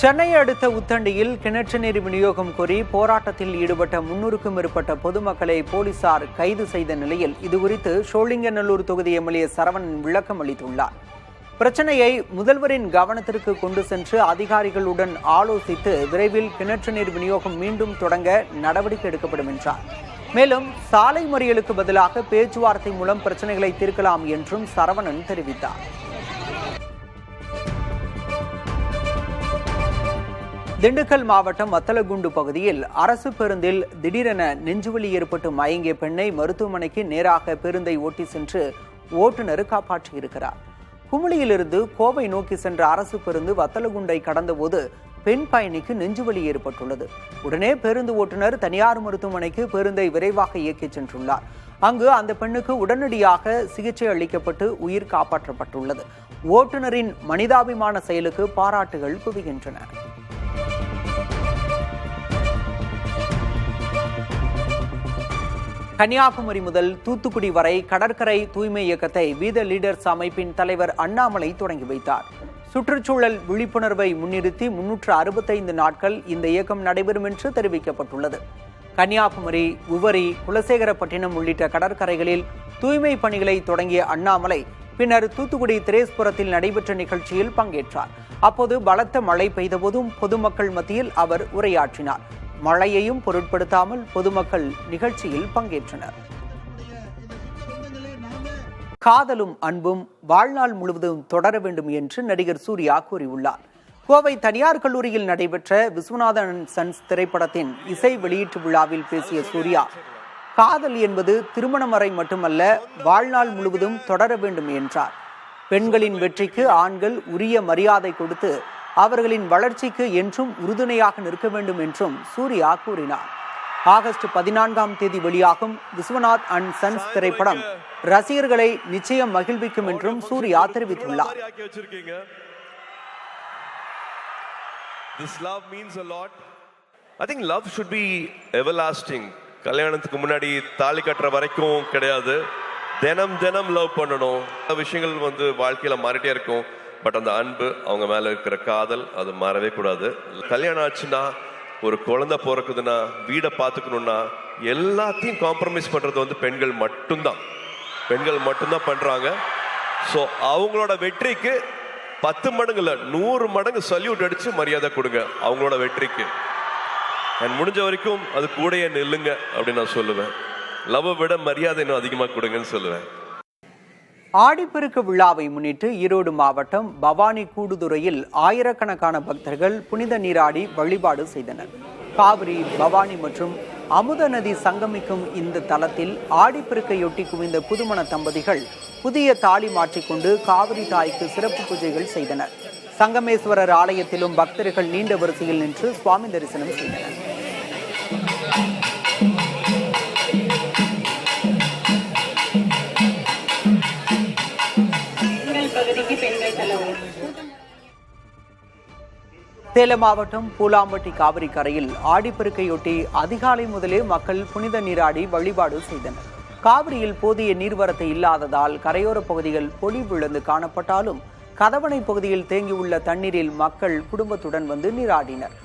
சென்னை அடுத்த உத்தண்டியில் கிணற்று நீர் விநியோகம் கோரி போராட்டத்தில் ஈடுபட்ட 300க்கும் மேற்பட்ட பொதுமக்களை போலீசார் கைது செய்த நிலையில் இதுகுறித்து சோழிங்கநல்லூர் தொகுதி எம்எல்ஏ சரவணன் விளக்கம் அளித்துள்ளார். பிரச்சனையை முதல்வரின் கவனத்திற்கு கொண்டு சென்று அதிகாரிகளுடன் ஆலோசித்து விரைவில் கிணற்று நீர் விநியோகம் மீண்டும் தொடங்க நடவடிக்கை எடுக்கப்படும் என்றார். மேலும் சாலை மறியலுக்கு பதிலாக பேச்சுவார்த்தை மூலம் பிரச்சனைகளை தீர்க்கலாம் என்றும் சரவணன் தெரிவித்தார். திண்டுக்கல் மாவட்டம் வத்தலகுண்டு பகுதியில் அரசு பேருந்தில் திடீரென நெஞ்சுவலி ஏற்பட்டு மயங்கிய பெண்ணை மருத்துவமனைக்கு நேராக பேருந்தை ஓட்டி சென்று ஓட்டுநர் காப்பாற்றியிருக்கிறார். குமுளியிலிருந்து கோவை நோக்கி சென்ற அரசு பேருந்து வத்தலகுண்டை கடந்தபோது பெண் பயணிக்கு நெஞ்சுவலி ஏற்பட்டுள்ளது. உடனே பேருந்து ஓட்டுநர் தனியார் மருத்துவமனைக்கு பேருந்தை விரைவாக இயக்கிச் சென்றுள்ளார். அங்கு அந்த பெண்ணுக்கு உடனடியாக சிகிச்சை அளிக்கப்பட்டு உயிர் காப்பாற்றப்பட்டுள்ளது. ஓட்டுநரின் மனிதாபிமான செயலுக்கு பாராட்டுகள் குவிகின்றன. கன்னியாகுமரி முதல் தூத்துக்குடி வரை கடற்கரை தூய்மை இயக்கத்தை வீத லீடர்ஸ் அமைப்பின் தலைவர் அண்ணாமலை தொடங்கி வைத்தார். சுற்றுச்சூழல் விழிப்புணர்வை முன்னிறுத்தி 365 நாட்கள் இந்த இயக்கம் நடைபெறும் என்று தெரிவிக்கப்பட்டுள்ளது. கன்னியாகுமரி, உவரி, குலசேகரப்பட்டினம் உள்ளிட்ட கடற்கரைகளில் தூய்மை பணிகளை தொடங்கிய அண்ணாமலை பின்னர் தூத்துக்குடி திரேஸ்புரத்தில் நடைபெற்ற நிகழ்ச்சியில் பங்கேற்றார். அப்போது பலத்த மழை பெய்தபோதும் பொதுமக்கள் மத்தியில் அவர் உரையாற்றினார். மழையையும் பொருட்படுத்தாமல் பொதுமக்கள் நிகழ்ச்சியில் பங்கேற்றனர். காதலும் அன்பும் வாழ்நாள் முழுவதும் தொடர வேண்டும் என்று நடிகர் சூர்யா கூறியுள்ளார். கோவை தனியார் கல்லூரியில் நடைபெற்ற விஸ்வநாதன் சன்ஸ் திரைப்படத்தின் இசை வெளியீட்டு விழாவில் பேசிய சூர்யா, காதல் என்பது திருமணம் வரை மட்டுமல்ல, வாழ்நாள் முழுவதும் தொடர வேண்டும் என்றார். பெண்களின் வெற்றிக்கு ஆண்கள் உரிய மரியாதை கொடுத்து அவர்களின் வளர்ச்சிக்கு என்றும் உறுதுணையாக நிற்க வேண்டும் என்றும் சூர்யா கூறினார். ஆகஸ்ட் 14ஆம் தேதி வெளியாகும் விஸ்வநாத் அண்ட் சன்ஸ் திரைப்படம் ரசிகர்களை நிச்சயம் மகிழ்விக்கும் என்றும் சூர்யா தெரிவித்துள்ளார். This love means a lot. I think love should be everlasting. கல்யாணத்துக்கு முன்னாடி தாலி கட்டுற வரைக்கும் கிடையாது. தினம் தினம் லவ் பண்ணணும். விஷயங்கள் வாழ்க்கையில மாறிட்டே இருக்கும். பட் அந்த அன்பு, அவங்க மேல இருக்கிற காதல், அது மாறவே கூடாது. கல்யாணம் ஆச்சுன்னா, ஒரு குழந்தை பிறக்குதுன்னா, வீடை பார்த்துக்கணும்னா, எல்லாத்தையும் காம்ப்ரமைஸ் பண்றது பெண்கள் மட்டும்தான் பண்றாங்க. ஸோ அவங்களோட வெற்றிக்கு 10 மடங்கு இல்லை, 100 மடங்கு சல்யூட் அடிச்சு மரியாதை கொடுங்க அவங்களோட வெற்றிக்கு. முடிஞ்ச வரைக்கும் அது கூடயே நில்லுங்க அப்படின்னு நான் சொல்லுவேன். லவ் விட மரியாதை இன்னும் அதிகமாக கொடுங்கன்னு சொல்லுவேன். ஆடிப்பெருக்கு விழாவை முன்னிட்டு ஈரோடு மாவட்டம் பவானி கூடுதுறையில் ஆயிரக்கணக்கான பக்தர்கள் புனித நீராடி வழிபாடு செய்தனர். காவிரி, பவானி மற்றும் அமுத நதி சங்கமிக்கும் இந்த தலத்தில் ஆடிப்பெருக்கையொட்டி குவிந்த புதுமண தம்பதிகள் புதிய தாலி மாற்றிக்கொண்டு காவிரி தாய்க்கு சிறப்பு பூஜைகள் செய்தனர். சங்கமேஸ்வரர் ஆலயத்திலும் பக்தர்கள் நீண்ட வரிசையில் நின்று சுவாமி தரிசனம் செய்தனர். சேலம் மாவட்டம் பூலாம்பட்டி காவிரி கரையில் ஆடிப்பெருக்கையொட்டி அதிகாலை முதலே மக்கள் புனித நீராடி வழிபாடு செய்தனர். காவிரியில் போதிய நீர்வரத்து இல்லாததால் கரையோர பகுதிகள் பொலிவிழந்து காணப்பட்டாலும் கதவணை பகுதியில் தேங்கியுள்ள தண்ணீரில் மக்கள் குடும்பத்துடன் வந்து நீராடினர்.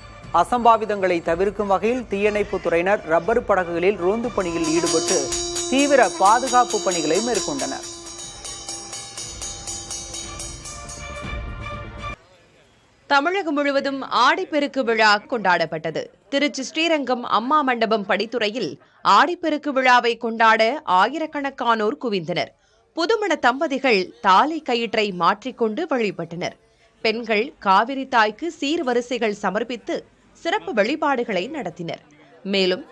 அசம்பாவிதங்களை தவிர்க்கும் வகையில் தீயணைப்பு துறையினர் ரப்பர் படகுகளில் ரோந்து பணியில் ஈடுபட்டு தீவிர பாதுகாப்பு பணிகளை மேற்கொண்டனர். தமிழகம் முழுவதும் ஆடிப்பெருக்கு விழா கொண்டாடப்பட்டது. திருச்சி ஸ்ரீரங்கம் அம்மா மண்டபம் படித்துறையில் ஆடிப்பெருக்கு விழாவை கொண்டாட ஆயிரக்கணக்கானோர் குவிந்தனர். புதுமண தம்பதிகள் தாலி கயிற்றை மாற்றிக்கொண்டு வழிபட்டனர். பெண்கள் காவிரி தாய்க்கு சீர்வரிசைகள் சமர்ப்பித்து சிறப்பு வழிபாடுகளை நடத்தினர். மேலும்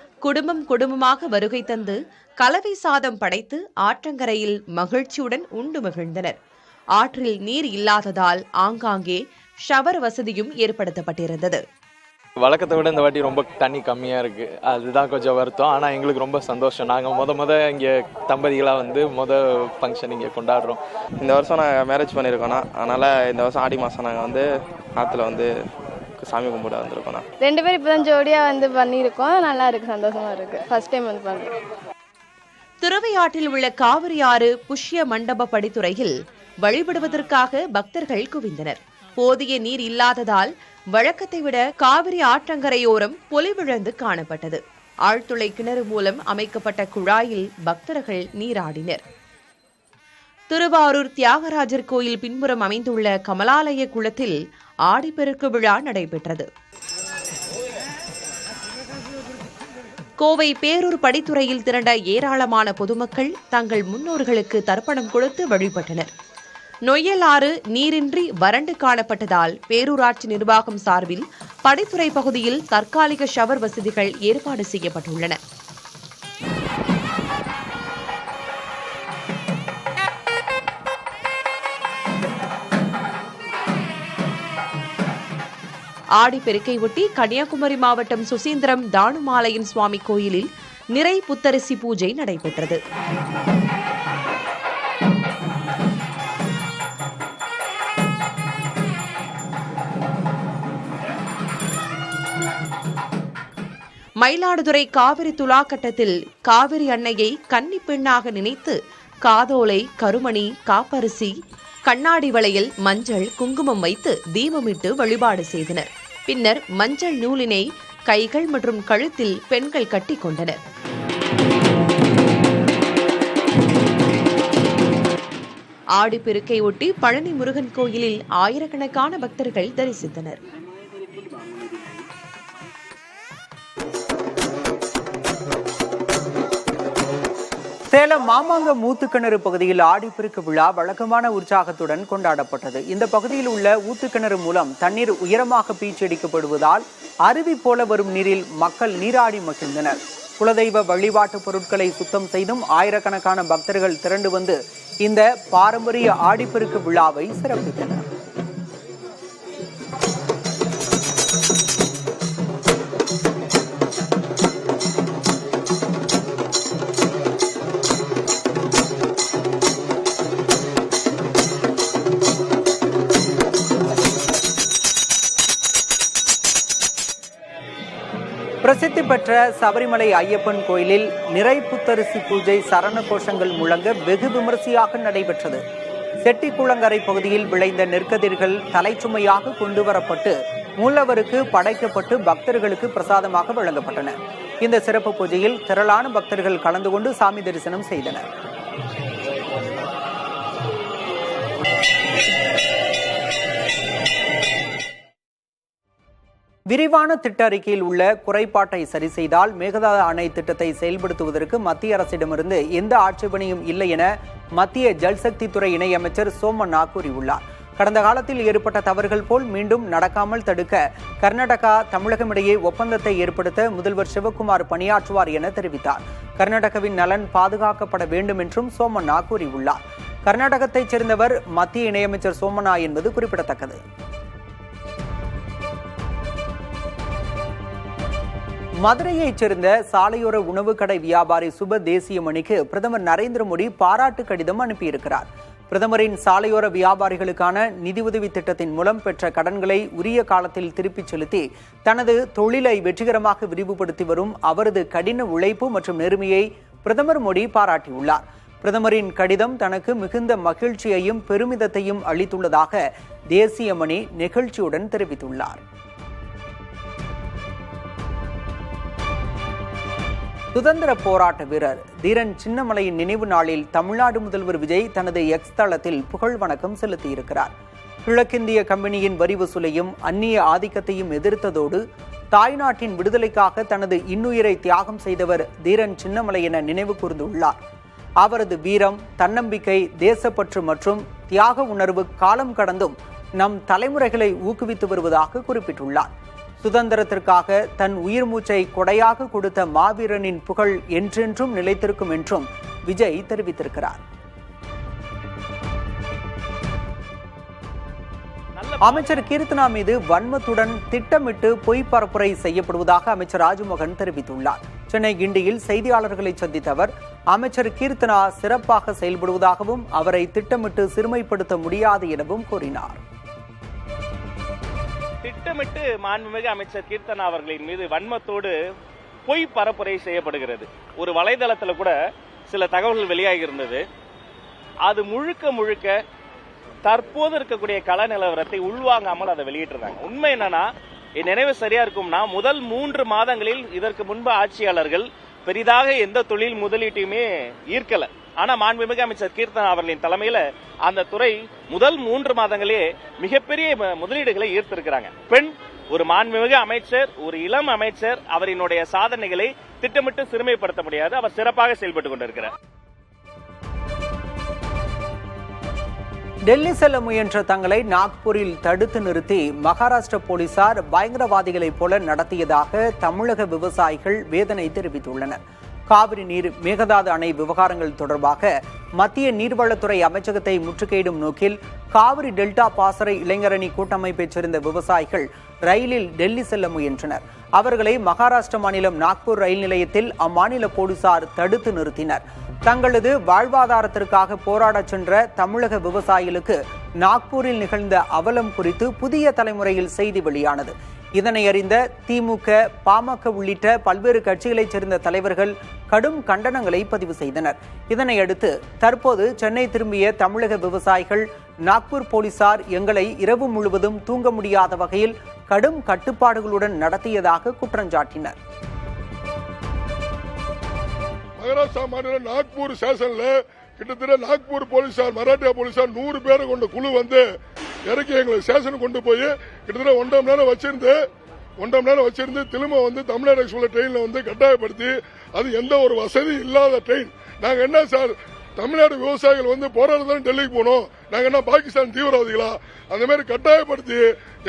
குடும்பமாக வருகை தந்து கலவை சாதம் படைத்து ஆற்றங்கரையில் மகிழ்ச்சியுடன் உண்டு மகிழ்ந்தனர். ஆற்றில் நீர் இல்லாததால் ஆங்காங்கே ஷவர் வசதியும் ஏற்படுத்தப்பட்டிருந்தது. வழக்கத்தை விட இந்த வாட்டி ரொம்ப தண்ணி கம்மியாக இருக்குது. அதுதான் கொஞ்சம் வருத்தம். ஆனால் எங்களுக்கு ரொம்ப சந்தோஷம். நாங்கள் இங்கே தம்பதிகளாக ஃபங்க்ஷன் இங்கே கொண்டாடுறோம். இந்த வருஷம் நாங்கள் மேரேஜ் பண்ணியிருக்கோண்ணா. அதனால் இந்த வருஷம் ஆடி மாதம் நாங்கள் ஆற்றுல சாமி கும்பிட வந்திருக்கோண்ணா. 2 பேர் இப்போ தான் ஜோடியாக பண்ணியிருக்கோம். நல்லா இருக்குது, சந்தோஷமாக இருக்குது. ஃபர்ஸ்ட் டைம் பண்ணுறோம். திருவையாற்றில் உள்ள காவிரி ஆறு புஷ்ய மண்டப படித்துறையில் வழிபடுவதற்காக பக்தர்கள் குவிந்தனர். போதிய நீர் இல்லாததால் வழக்கத்தை விட காவிரி ஆற்றங்கரையோரம் பொலிவிழந்து காணப்பட்டது. ஆழ்துளை கிணறு மூலம் அமைக்கப்பட்ட குழாயில் பக்தர்கள் நீராடினர். திருவாரூர் தியாகராஜர் கோயில் பின்புறம் அமைந்துள்ள கமலாலய குளத்தில் ஆடிப்பெருக்கு விழா நடைபெற்றது. கோவை பேரூர் படித்துறையில் திரண்ட ஏராளமான பொதுமக்கள் தங்கள் முன்னோர்களுக்கு தர்ப்பணம் கொடுத்து வழிபட்டனர். நொய்யல் ஆறு நீரின்றி வறண்டு காணப்பட்டதால் பேரூராட்சி நிர்வாகம் சார்பில் படித்துறை பகுதியில் தற்காலிக ஷவர் வசதிகள் ஏற்பாடு செய்யப்பட்டுள்ளன. ஆடிப்பெருக்கை ஒட்டி கன்னியாகுமரி மாவட்டம் சுசீந்திரம் தானுமாலையின் சுவாமி கோயிலில் நிறை புத்தரிசி பூஜை நடைபெற்றது. மயிலாடுதுறை காவிரி துலாக்கட்டத்தில் காவிரி அன்னையை கன்னி பெண்ணாக நினைத்து காதோலை, கருமணி, காப்பரிசி, கண்ணாடி வளையல், மஞ்சள், குங்குமம் வைத்து தீபமிட்டு வழிபாடு செய்தனர். பின்னர் மஞ்சள் நூலினை கைகள் மற்றும் கழுத்தில் பெண்கள் கட்டிக் கொண்டனர். ஆடிப்பெருக்கை ஒட்டி பழனி முருகன் கோயிலில் ஆயிரக்கணக்கான பக்தர்கள் தரிசித்தனர். சேலம் மாமாங்கம் ஊத்துக்கிணறு பகுதியில் ஆடிப்பெருக்கு விழா வழக்கமான உற்சாகத்துடன் கொண்டாடப்பட்டது. இந்த பகுதியில் உள்ள ஊத்துக்கிணறு மூலம் தண்ணீர் உயரமாக பீச்சடிக்கப்படுவதால் அருவி போல வரும் நீரில் மக்கள் நீராடி மகிழ்ந்தனர். குலதெய்வ வழிபாட்டு பொருட்களை சுத்தம் செய்தும் ஆயிரக்கணக்கான பக்தர்கள் திரண்டு வந்து இந்த பாரம்பரிய ஆடிப்பெருக்கு விழாவை சிறப்பித்தனர். பிரசித்தி பெற்ற சபரிமலை ஐயப்பன் கோயிலில் நிறை புத்தரிசி பூஜை சரண கோஷங்கள் முழங்க வெகு விமரிசையாக நடைபெற்றது. செட்டிக்குளங்கரை பகுதியில் விளைந்த நெற்கதிர்கள் தலைச்சுமையாக கொண்டுவரப்பட்டு மூலவருக்கு படைக்கப்பட்டு பக்தர்களுக்கு பிரசாதமாக வழங்கப்பட்டன. இந்த சிறப்பு பூஜையில் திரளான பக்தர்கள் கலந்து கொண்டு சாமி தரிசனம் செய்தனர். விரிவான திட்ட அறிக்கையில் உள்ள குறைபாட்டை சரி செய்தால் மேகதாது அணை திட்டத்தை செயல்படுத்துவதற்கு மத்திய அரசிடமிருந்து எந்த ஆட்சேபனையும் இல்லை என மத்திய ஜல்சக்தி துறை இணையமைச்சர் சோமண்ணா கூறியுள்ளார். கடந்த காலத்தில் ஏற்பட்ட தவறுகள் போல் மீண்டும் நடக்காமல் தடுக்க கர்நாடகா தமிழகம் இடையே ஒப்பந்தத்தை ஏற்படுத்த முதல்வர் சிவக்குமார் பணியாற்றுவார் என தெரிவித்தார். கர்நாடகாவின் நலன் பாதுகாக்கப்பட வேண்டும் என்றும் சோமண்ணா கூறியுள்ளார். கர்நாடகத்தைச் சேர்ந்தவர் மத்திய இணையமைச்சர் சோமண்ணா என்பது குறிப்பிடத்தக்கது. மதுரையைச் சேர்ந்த சாலையோர உணவு கடை வியாபாரி சுப தேசியமணிக்கு பிரதமர் நரேந்திர மோடி பாராட்டு கடிதம் அனுப்பியிருக்கிறார். பிரதமரின் சாலையோர வியாபாரிகளுக்கான நிதியுதவி திட்டத்தின் மூலம் பெற்ற கடன்களை உரிய காலத்தில் திருப்பிச் செலுத்தி தனது தொழிலை வெற்றிகரமாக விரிவுபடுத்தி வரும் அவரது கடின உழைப்பு மற்றும் நேர்மையை பிரதமர் மோடி பாராட்டியுள்ளார். பிரதமரின் கடிதம் தனக்கு மிகுந்த மகிழ்ச்சியையும் பெருமிதத்தையும் அளித்துள்ளதாக தேசியமணி நெகிழ்ச்சியுடன் தெரிவித்துள்ளார். சுதந்திர போராட்ட வீரர் தீரன் சின்னமலையின் நினைவு நாளில் தமிழ்நாடு முதல்வர் விஜய் தனது எக்ஸ் தளத்தில் புகழ் வணக்கம் செலுத்தியிருக்கிறார். கிழக்கிந்திய கம்பெனியின் வரி வசூலையும் அந்நிய ஆதிக்கத்தையும் எதிர்த்ததோடு தாய்நாட்டின் விடுதலைக்காக தனது இன்னுயிரை தியாகம் செய்தவர் தீரன் சின்னமலை என நினைவு கூர்ந்துள்ளார். அவரது வீரம், தன்னம்பிக்கை, தேசப்பற்று மற்றும் தியாக உணர்வு காலம் கடந்தும் நம் தலைமுறைகளை ஊக்குவித்து வருவதாக குறிப்பிட்டுள்ளார். சுதந்திரத்திற்காக தன் உயிர் மூச்சை கொடையாக கொடுத்த மாவீரனின் புகழ் என்றென்றும் நிலைத்திருக்கும் என்றும் விஜய் தெரிவித்திருக்கிறார். அமைச்சர் கீர்த்தனா மீது வன்மத்துடன் திட்டமிட்டு பொய் பரப்புரை செய்யப்படுவதாக அமைச்சர் ராஜ்மோகன் தெரிவித்துள்ளார். சென்னை கிண்டியில் செய்தியாளர்களை சந்தித்த அவர், அமைச்சர் கீர்த்தனா சிறப்பாக செயல்படுவதாகவும் அவரை திட்டமிட்டு சிறுமைப்படுத்த முடியாது எனவும் கூறினார். திட்டமிட்டு மாண்புமிகு அமைச்சர் கீர்த்தனா அவர்களின் மீது வன்மத்தோடு பொய் பரப்புரை செய்யப்படுகிறது. ஒரு வலைதளத்தில் கூட சில தகவல்கள் வெளியாகி இருந்தது. அது முழுக்க முழுக்க தற்போது இருக்கக்கூடிய கள நிலவரத்தை உள்வாங்காமல் அதை வெளியிட்டிருந்தாங்க. உண்மை என்னன்னா, என் நினைவு சரியா இருக்கும்னா, முதல் 3 மாதங்களில் இதற்கு முன்பு ஆட்சியாளர்கள் பெரிதாக எந்த தொழில் முதலீட்டையுமே ஈர்க்கல. ஆனா மாண்புமிகு அமைச்சர் கீர்த்தனா அவர்களின் தலைமையில அந்த துறை முதல் 3 மாதங்களே மிகப்பெரிய முதலீடுகளை ஈர்த்திருக்கிறாங்க. பெண் ஒரு மாண்புமிகு அமைச்சர், ஒரு இளம் அமைச்சர், அவரினுடைய சாதனைகளை திட்டமிட்டு சிறுமைப்படுத்த முடியாது. அவர் சிறப்பாக செயல்பட்டுக் கொண்டிருக்கிறார். டெல்லி செல்ல முயன்ற தங்களை நாக்பூரில் தடுத்து நிறுத்தி மகாராஷ்டிர போலீசார் பயங்கரவாதிகளைப் போல நடத்தியதாக தமிழக விவசாயிகள் வேதனை தெரிவித்துள்ளனர். காவிரி நீர் மேகதாது அணை விவகாரங்கள் தொடர்பாக மத்திய நீர்வளத்துறை அமைச்சகத்தை முற்றுகையிடும் நோக்கில் காவிரி டெல்டா பாசறை இளைஞரணி கூட்டமைப்பைச் சேர்ந்த விவசாயிகள் ரயிலில் டெல்லி செல்ல முயன்றனர். அவர்களை மகாராஷ்டிர மாநிலம் நாக்பூர் ரயில் நிலையத்தில் அம்மாநில போலீசார் தடுத்து நிறுத்தினர். தங்களது வாழ்வாதாரத்திற்காக போராடச் சென்ற தமிழக விவசாயிகளுக்கு நாக்பூரில் நிகழ்ந்த அவலம் குறித்து புதிய தலைமுறையில் செய்தி வெளியானது. இதனை அறிந்த திமுக, பாமக உள்ளிட்ட பல்வேறு கட்சிகளைச் சேர்ந்த தலைவர்கள் கடும் கண்டனங்களை பதிவு செய்தனர். இதனையடுத்து தற்போது சென்னை திரும்பிய தமிழக விவசாயிகள் நாக்பூர் போலீசார் எங்களை இரவு முழுவதும் தூங்க முடியாத வகையில் கடும் கட்டுப்பாடுகளுடன் நடத்தியதாக குற்றஞ்சாட்டினர். மகாராஷ்டிரா மாநிலம் நாக்பூர் ஸ்டேஷன்ல கிட்டத்தட்ட நாக்பூர் போலீசார், மராட்டியா போலீசார் 100 பேரை கொண்ட குழு வந்து இறக்கி எங்களை ஸ்டேஷனுக்கு கொண்டு போய் கிட்டத்தட்ட 1.5 மணி நேரம் வச்சிருந்து திரும்ப வந்து தமிழ்நாடு எக்ஸ்பிரஸ் ட்ரெயின்ல வந்து கட்டாயப்படுத்தி, அது எந்த ஒரு வசதி இல்லாத ட்ரெயின். நாங்க என்ன சார், தமிழ்நாடு விவசாயிகள் வந்து போராட்டம் டெல்லிக்கு போனோம், நாங்க என்ன பாகிஸ்தான் தீவிரவாதிகளா? அந்த மாதிரி கட்டாயப்படுத்தி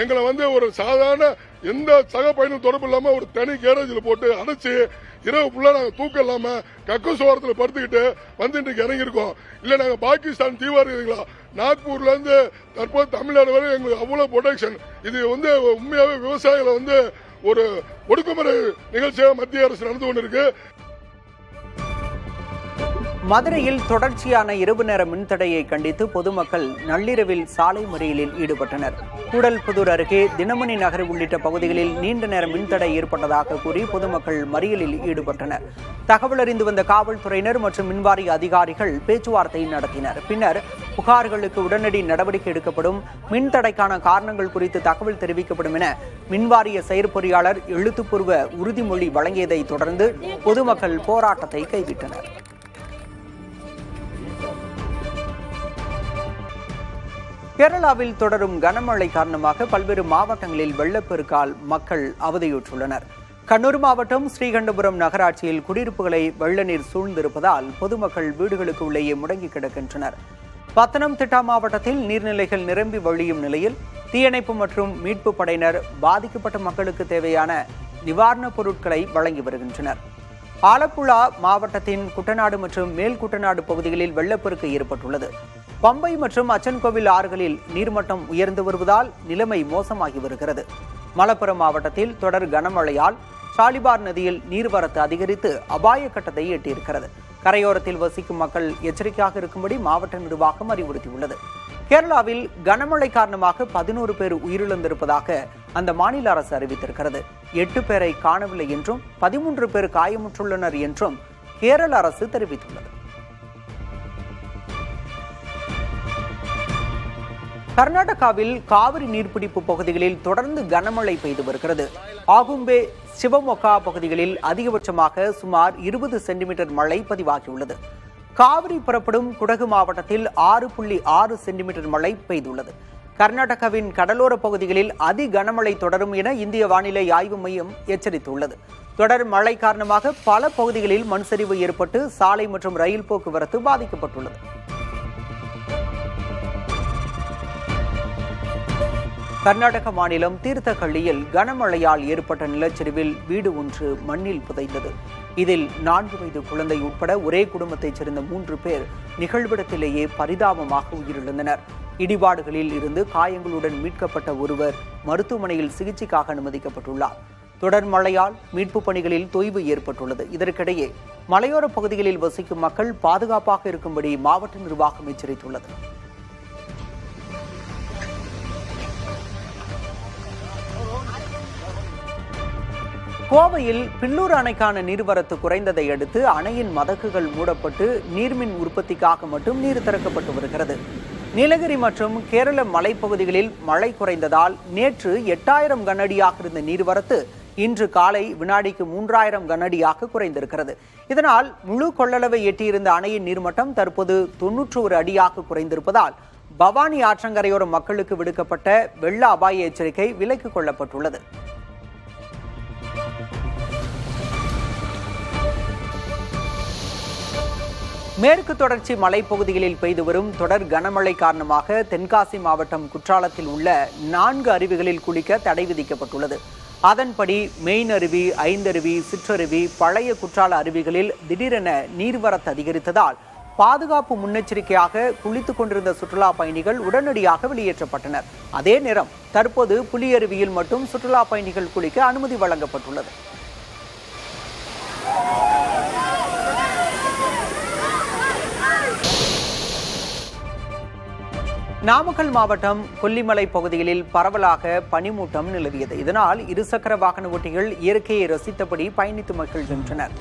எங்களை வந்து ஒரு சாதாரண எந்த சக பயனும் தொடர்பு இல்லாம ஒரு தனி கேரேஜில் போட்டு அடைச்சு இரவு ஃபுல்லா நாங்க தூக்கம் இல்லாம கக்கு சோரத்தில் படுத்துக்கிட்டு வந்து இறங்கியிருக்கோம். இல்ல நாங்க பாகிஸ்தான் தீவிரவாதிகளா? நாக்பூர்ல இருந்து தற்போது தமிழ்நாடு வரை எங்களுக்கு அவ்வளவு ப்ரொடெக்ஷன். இது வந்து உண்மையாவே விவசாயிகளை வந்து ஒரு ஒடுக்குமுறை நிகழ்ச்சியாக மத்திய அரசு நடந்து கொண்டிருக்கு. மதுரையில் தொடர்ச்சியான இரவு நேர மின்தடையை கண்டித்து பொதுமக்கள் நள்ளிரவில் சாலை மறியலில் ஈடுபட்டனர். கூடல்புதூர் அருகே தினமணி நகர் உள்ளிட்ட பகுதிகளில் நீண்ட நேர மின்தடை ஏற்பட்டதாக கூறி பொதுமக்கள் மறியலில் ஈடுபட்டனர். தகவல் அறிந்து வந்த காவல்துறையினர் மற்றும் மின்வாரிய அதிகாரிகள் பேச்சுவார்த்தை நடத்தினர். பின்னர் புகார்களுக்கு உடனடி நடவடிக்கை எடுக்கப்படும், மின்தடைக்கான காரணங்கள் குறித்து தகவல் தெரிவிக்கப்படும் என மின்வாரிய செயற்பொறியாளர் எழுத்துப்பூர்வ உறுதிமொழி வழங்கியதை தொடர்ந்து பொதுமக்கள் போராட்டத்தை கைவிட்டனர். கேரளாவில் தொடரும் கனமழை காரணமாக பல்வேறு மாவட்டங்களில் வெள்ளப்பெருக்கால் மக்கள் அவதியுற்றுள்ளனர். கண்ணூர் மாவட்டம் ஸ்ரீகண்டபுரம் நகராட்சியில் குடியிருப்புகளை வெள்ள நீர் சூழ்ந்திருப்பதால் பொதுமக்கள் வீடுகளுக்கு உள்ளேயே முடங்கி கிடக்கின்றனர். பத்தனம்திட்டா மாவட்டத்தில் நீர்நிலைகள் நிரம்பி வழியும் நிலையில் தீயணைப்பு மற்றும் மீட்பு படையினர் பாதிக்கப்பட்ட மக்களுக்கு தேவையான நிவாரணப் பொருட்களை வழங்கி வருகின்றனர். ஆலப்புழா மாவட்டத்தின் குட்டநாடு மற்றும் மேல் குட்டநாடு பகுதிகளில் வெள்ளப்பெருக்கு ஏற்பட்டுள்ளது. பம்பை மற்றும் அச்சன்கோவில் ஆறுகளில் நீர்மட்டம் உயர்ந்து வருவதால் நிலைமை மோசமாகி வருகிறது. மலப்புரம் மாவட்டத்தில் தொடர் கனமழையால் ஷாலிபார் நதியில் நீர்வரத்து அதிகரித்து அபாய கட்டத்தை எட்டியிருக்கிறது. கரையோரத்தில் வசிக்கும் மக்கள் எச்சரிக்கையாக இருக்கும்படி மாவட்ட நிர்வாகம் அறிவுறுத்தியுள்ளது. கேரளாவில் கனமழை காரணமாக 11 பேர் உயிரிழந்திருப்பதாக அந்த மாநில அரசு அறிவித்திருக்கிறது. 8 பேரை காணவில்லை என்றும் 13 பேர் காயமுற்றுள்ளனர் என்றும் கேரள அரசு தெரிவித்துள்ளது. கர்நாடகாவில் காவிரி நீர்பிடிப்பு பகுதிகளில் தொடர்ந்து கனமழை பெய்து வருகிறது. ஆகும்பே, சிவமொக்கா பகுதிகளில் அதிகபட்சமாக சுமார் 20 சென்டிமீட்டர் மழை பதிவாகியுள்ளது. காவிரி புறப்படும் குடகு மாவட்டத்தில் 6.6 சென்டிமீட்டர் மழை பெய்துள்ளது. கர்நாடகாவின் கடலோர பகுதிகளில் அதி கனமழை தொடரும் என இந்திய வானிலை ஆய்வு மையம் எச்சரித்துள்ளது. தொடர் மழை காரணமாக பல பகுதிகளில் மண்சரிவு ஏற்பட்டு சாலை மற்றும் ரயில் போக்குவரத்து பாதிக்கப்பட்டுள்ளது. கர்நாடக மாநிலம் தீர்த்தஹள்ளியில் கனமழையால் ஏற்பட்ட நிலச்சரிவில் வீடு ஒன்று மண்ணில் புதைந்தது. இதில் 4 வயது குழந்தை உட்பட ஒரே குடும்பத்தைச் சேர்ந்த 3 பேர் நிகழ்விடத்திலேயே பரிதாபமாக உயிரிழந்தனர். இடிபாடுகளில் இருந்து காயங்களுடன் மீட்கப்பட்ட ஒருவர் மருத்துவமனையில் சிகிச்சைக்காக அனுமதிக்கப்பட்டுள்ளார். தொடர் மழையால் மீட்பு பணிகளில் தொய்வு ஏற்பட்டுள்ளது. இதற்கிடையே மலையோர பகுதிகளில் வசிக்கும் மக்கள் பாதுகாப்பாக இருக்கும்படி மாவட்ட நிர்வாகம் எச்சரித்துள்ளது. கோவையில் பில்லூர் அணைக்கான நீர்வரத்து குறைந்ததை அடுத்து அணையின் மதகுகள் மூடப்பட்டு நீர்மின் உற்பத்திக்காக மட்டும் நீர் திறக்கப்பட்டு வருகிறது. நீலகிரி மற்றும் கேரள மலைப்பகுதிகளில் மழை குறைந்ததால் நேற்று 8000 கனஅடியாக இருந்த நீர்வரத்து இன்று காலை வினாடிக்கு 3000 கனஅடியாக குறைந்திருக்கிறது. இதனால் முழு கொள்ளளவை எட்டியிருந்த அணையின் நீர்மட்டம் தற்போது 91 அடியாக குறைந்திருப்பதால் பவானி ஆற்றங்கரையோர மக்களுக்கு விடுக்கப்பட்ட வெள்ள அபாய எச்சரிக்கை விலக்கிக் கொள்ளப்பட்டுள்ளது. மேற்கு தொடர்ச்சி மலைப்பகுதிகளில் பெய்து வரும் தொடர் கனமழை காரணமாக தென்காசி மாவட்டம் குற்றாலத்தில் உள்ள 4 அருவிகளில் குளிக்க தடை விதிக்கப்பட்டுள்ளது. அதன்படி மெயின் அருவி, ஐந்தருவி, சிற்றருவி, பழைய குற்றால அருவிகளில் திடீரென நீர்வரத்து அதிகரித்ததால் பாதுகாப்பு முன்னெச்சரிக்கையாக குளித்துக் கொண்டிருந்த சுற்றுலா பயணிகள் உடனடியாக வெளியேற்றப்பட்டனர். அதே நேரம் தற்போது புலியருவியில் மட்டும் சுற்றுலா பயணிகள் குளிக்க அனுமதி வழங்கப்பட்டுள்ளது. நாமக்கல் மாவட்டம் கொல்லிமலை பகுதிகளில் பரவலாக பனிமூட்டம் நிலவியது. இதனால் இருசக்கர வாகன ஓட்டிகள் இயற்கையை ரசித்தபடி பயணித்து மகிழ்கின்றனர்.